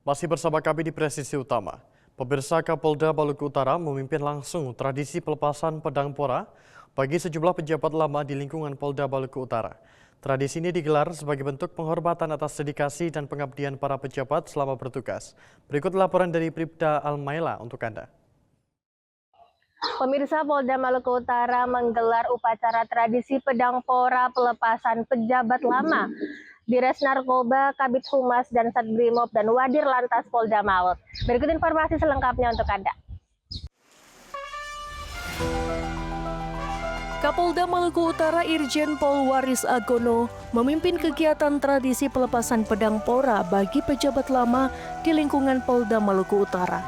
Masih bersama kami di Presisi Utama. Pemirsa, Kapolda Maluku Utara memimpin langsung tradisi pelepasan pedang pora bagi sejumlah pejabat lama di lingkungan Polda Maluku Utara. Tradisi ini digelar sebagai bentuk penghormatan atas dedikasi dan pengabdian para pejabat selama bertugas. Berikut laporan dari Bribda Almaila untuk Anda. Pemirsa, Polda Maluku Utara menggelar upacara tradisi pedang pora pelepasan pejabat lama di Res Narkoba, Kabid Humas, dan Satbrimob dan Wadir Lantas Polda Malut. Berikut informasi selengkapnya untuk Anda. Kapolda Maluku Utara Irjen Pol Waris Agono memimpin kegiatan tradisi pelepasan pedang pora bagi pejabat lama di lingkungan Polda Maluku Utara.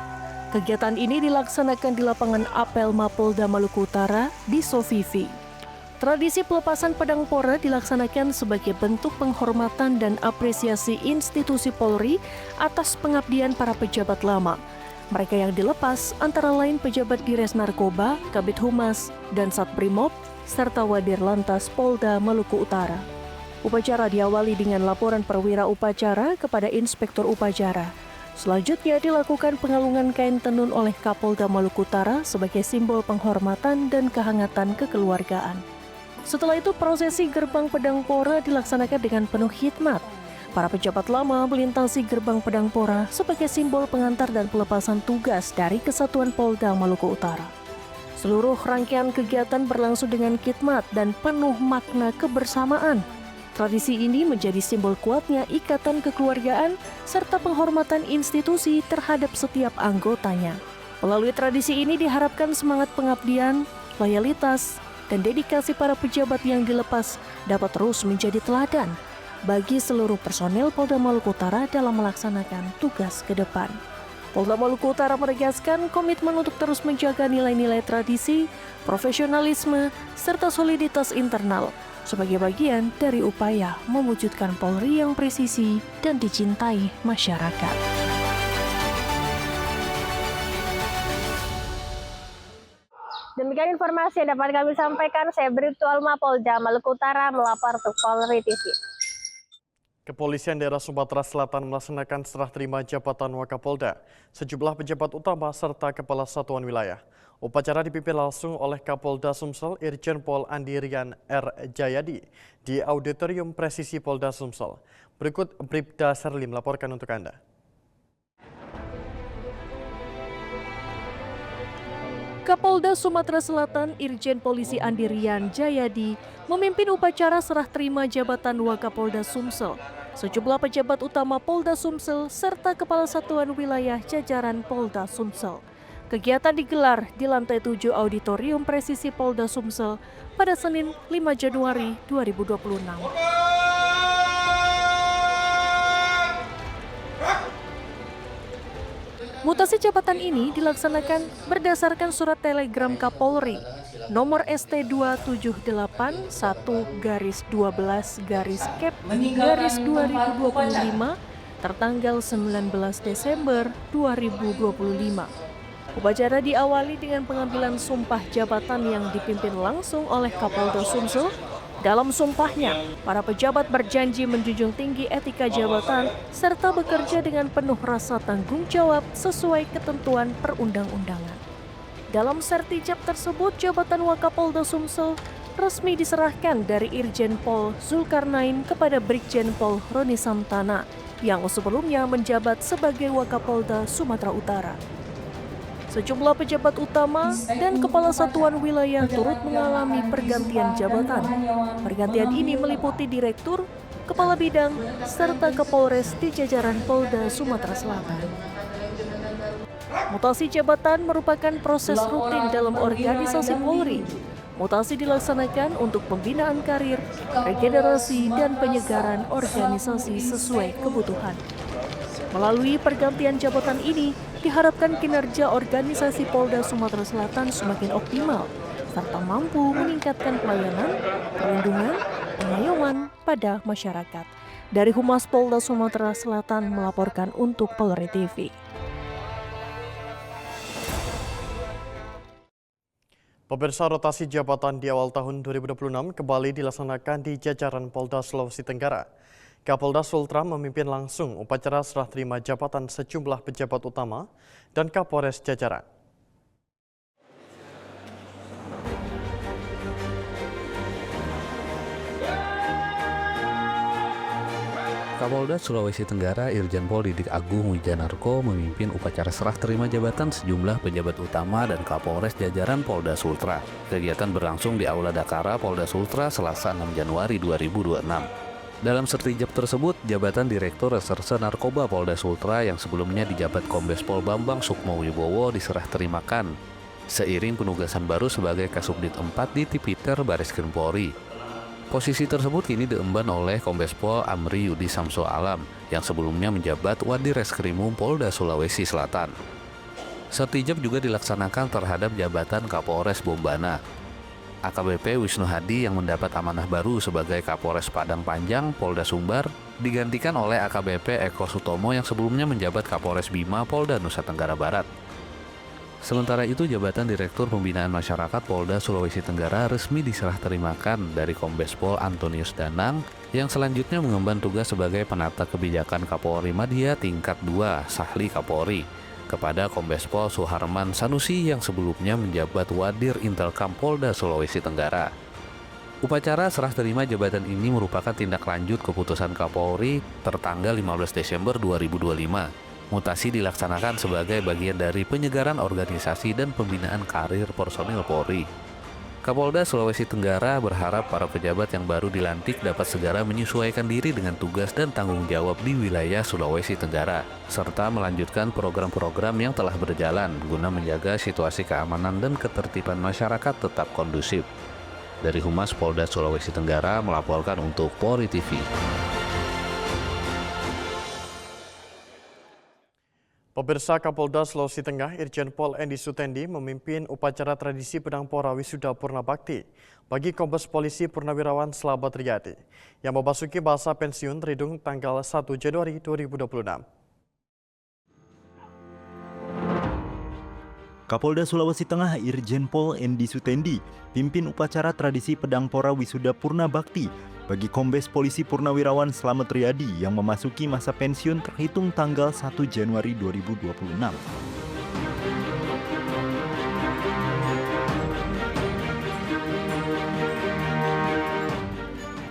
Kegiatan ini dilaksanakan di lapangan apel Mapolda Maluku Utara di Sofivi. Tradisi pelepasan pedang pora dilaksanakan sebagai bentuk penghormatan dan apresiasi institusi Polri atas pengabdian para pejabat lama. Mereka yang dilepas antara lain pejabat di Res Narkoba, Kabid Humas, dan Satbrimob, serta Wadir Lantas Polda Maluku Utara. Upacara diawali dengan laporan perwira upacara kepada Inspektur Upacara. Selanjutnya dilakukan pengalungan kain tenun oleh Kapolda Maluku Utara sebagai simbol penghormatan dan kehangatan kekeluargaan. Setelah itu prosesi gerbang pedang pora dilaksanakan dengan penuh khidmat. Para pejabat lama melintasi gerbang pedang pora sebagai simbol pengantar dan pelepasan tugas dari Kesatuan Polda Maluku Utara. Seluruh rangkaian kegiatan berlangsung dengan khidmat dan penuh makna kebersamaan. Tradisi ini menjadi simbol kuatnya ikatan kekeluargaan serta penghormatan institusi terhadap setiap anggotanya. Melalui tradisi ini diharapkan semangat pengabdian, loyalitas, dan dedikasi para pejabat yang dilepas dapat terus menjadi teladan bagi seluruh personel Polda Maluku Utara dalam melaksanakan tugas ke depan. Polda Maluku Utara menegaskan komitmen untuk terus menjaga nilai-nilai tradisi, profesionalisme, serta soliditas internal sebagai bagian dari upaya mewujudkan Polri yang presisi dan dicintai masyarakat. Demikian informasi yang dapat kami sampaikan. Saya Bribda Alma, Polda Maluku Utara melapor untuk Polri TV. Kepolisian daerah Sumatera Selatan melaksanakan serah terima jabatan Wakapolda, sejumlah pejabat utama serta kepala satuan wilayah. Upacara dipimpin langsung oleh Kapolda Sumsel Irjen Pol Andi Rian R. Jayadi di Auditorium Presisi Polda Sumsel. Berikut Bribda Serli melaporkan untuk Anda. Kapolda Sumatera Selatan Irjen Polisi Andi Rian Jayadi memimpin upacara serah terima jabatan Wakapolda Sumsel. Sejumlah pejabat utama Polda Sumsel serta kepala satuan wilayah jajaran Polda Sumsel. Kegiatan digelar di lantai 7 Auditorium Presisi Polda Sumsel pada Senin 5 Januari 2026. Mutasi jabatan ini dilaksanakan berdasarkan surat telegram Kapolri nomor ST278-1-12-Kep-2025 tertanggal 19 Desember 2025. Upacara diawali dengan pengambilan sumpah jabatan yang dipimpin langsung oleh Kapolda Sumsel. Dalam sumpahnya, para pejabat berjanji menjunjung tinggi etika jabatan serta bekerja dengan penuh rasa tanggung jawab sesuai ketentuan perundang-undangan. Dalam sertijab tersebut, jabatan Wakapolda Sumsel resmi diserahkan dari Irjen Pol Zulkarnain kepada Brigjen Pol Roni Samtana yang sebelumnya menjabat sebagai Wakapolda Sumatera Utara. Sejumlah pejabat utama dan kepala satuan wilayah turut mengalami pergantian jabatan. Pergantian ini meliputi direktur, kepala bidang, serta Kapolres di jajaran Polda Sumatera Selatan. Mutasi jabatan merupakan proses rutin dalam organisasi Polri. Mutasi dilaksanakan untuk pembinaan karir, regenerasi, dan penyegaran organisasi sesuai kebutuhan. Melalui pergantian jabatan ini, diharapkan kinerja organisasi Polda Sumatera Selatan semakin optimal, serta mampu meningkatkan pelayanan, perlindungan, pengayoman pada masyarakat. Dari Humas Polda Sumatera Selatan melaporkan untuk Polri TV. Pemirsa, rotasi jabatan di awal tahun 2026 kembali dilaksanakan di jajaran Polda Sulawesi Tenggara. Kapolda Sultra memimpin langsung upacara serah terima jabatan sejumlah pejabat utama dan Kapolres jajaran. Kapolda Sulawesi Tenggara Irjen Pol Didik Agung Wijanarko memimpin upacara serah terima jabatan sejumlah pejabat utama dan Kapolres jajaran Polda Sultra. Kegiatan berlangsung di Aula Dakara Polda Sultra Selasa 6 Januari 2026. Dalam sertijab tersebut, jabatan Direktur Reserse Narkoba Polda Sultra yang sebelumnya dijabat Kombes Pol Bambang Sukmowibowo diserah terimakan, seiring penugasan baru sebagai Kasubdit 4 di Tipiter Bariskim Polri. Posisi tersebut kini diemban oleh Kombes Pol Amri Yudi Samso Alam yang sebelumnya menjabat Wadireskrimum Polda Sulawesi Selatan. Sertijab juga dilaksanakan terhadap jabatan Kapolres Bombana. AKBP Wisnu Hadi yang mendapat amanah baru sebagai Kapolres Padang Panjang Polda Sumbar digantikan oleh AKBP Eko Sutomo yang sebelumnya menjabat Kapolres Bima Polda Nusa Tenggara Barat. Sementara itu, jabatan Direktur Pembinaan Masyarakat Polda Sulawesi Tenggara resmi diserah terimakan dari Kombes Pol Antonius Danang yang selanjutnya mengemban tugas sebagai penata kebijakan Kapolri Madya tingkat 2 Sahli Kapolri kepada Kombes Pol Suharman Sanusi yang sebelumnya menjabat Wadir Intelkam Polda Sulawesi Tenggara. Upacara serah terima jabatan ini merupakan tindak lanjut keputusan Kapolri tertanggal 15 Desember 2025. Mutasi dilaksanakan sebagai bagian dari penyegaran organisasi dan pembinaan karir personil Polri. Kapolda Sulawesi Tenggara berharap para pejabat yang baru dilantik dapat segera menyesuaikan diri dengan tugas dan tanggung jawab di wilayah Sulawesi Tenggara, serta melanjutkan program-program yang telah berjalan guna menjaga situasi keamanan dan ketertiban masyarakat tetap kondusif. Dari Humas Polda Sulawesi Tenggara melaporkan untuk Polri TV. Pemirsa, Kapolda Sulawesi Tengah Irjen Pol Endi Sutendi memimpin upacara tradisi Pedangpora Wisuda Purna Bakti bagi Kombes Polisi Purnawirawan Slamet Riyadi yang memasuki masa pensiun Tridung tanggal 1 Januari 2026. Kapolda Sulawesi Tengah Irjen Pol Endi Sutendi pimpin upacara tradisi Pedangpora Wisuda Purna Bakti bagi Kombes Polisi Purnawirawan Slamet Riyadi yang memasuki masa pensiun terhitung tanggal 1 Januari 2026.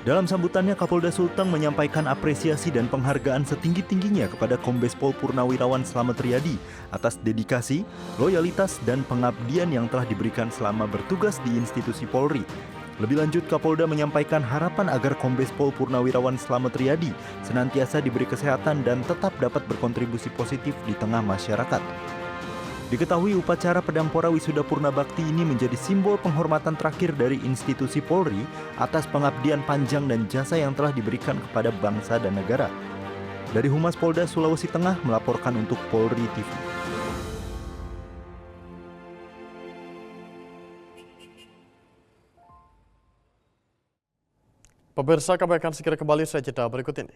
Dalam sambutannya, Kapolda Sulteng menyampaikan apresiasi dan penghargaan setinggi-tingginya kepada Kombes Pol Purnawirawan Slamet Riyadi atas dedikasi, loyalitas, dan pengabdian yang telah diberikan selama bertugas di institusi Polri. Lebih lanjut, Kapolda menyampaikan harapan agar Kombes Pol Purnawirawan Slamet Riyadi senantiasa diberi kesehatan dan tetap dapat berkontribusi positif di tengah masyarakat. Diketahui upacara Pedangpora Wisuda Purna Bakti ini menjadi simbol penghormatan terakhir dari institusi Polri atas pengabdian panjang dan jasa yang telah diberikan kepada bangsa dan negara. Dari Humas Polda Sulawesi Tengah melaporkan untuk Polri TV. Pemirsa, kami akan segera kembali setelah jeda berikut ini.